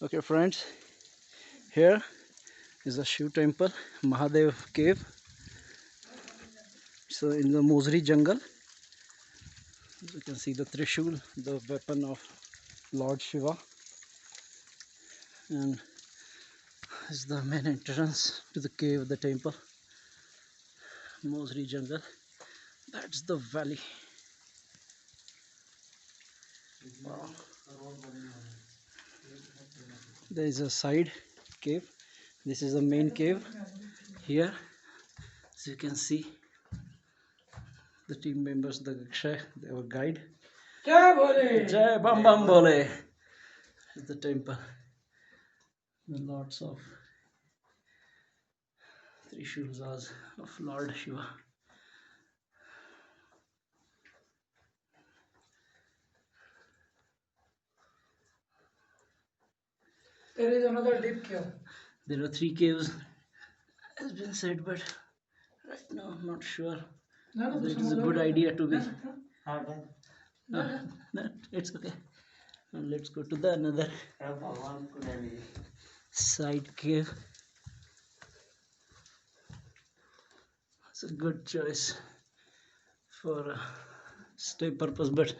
Okay friends, here is a Shiv temple, Mahadev cave. So in the Mozri jungle, you can see the Trishul, the weapon of Lord Shiva, and this is the main entrance to the cave, the temple, Mozri jungle. That's the valley. Wow. There is a side cave. This is the main cave here. So you can see the team members, the Gakshay, our guide. Jai Bole! Jai Bam Bam Bole! Is the temple. The lots of Trishuls of Lord Shiva. There is another deep cave. There are 3 caves, has been said, but right now I'm not sure whether it is a good idea to be. No, it's okay. Now let's go to the another side cave. It's a good choice for stay purpose, but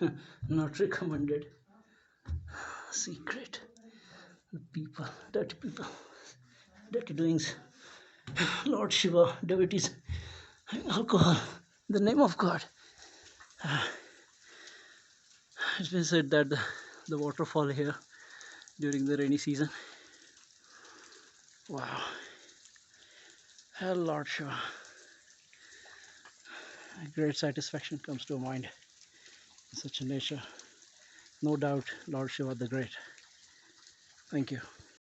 not recommended. Secret. The people, dirty doings. Lord Shiva, devotees, alcohol, the name of God. It's been said that the waterfall here during the rainy season. Wow. Hell, Lord Shiva. A great satisfaction comes to a mind in such a nature. No doubt, Lord Shiva the Great. Thank you.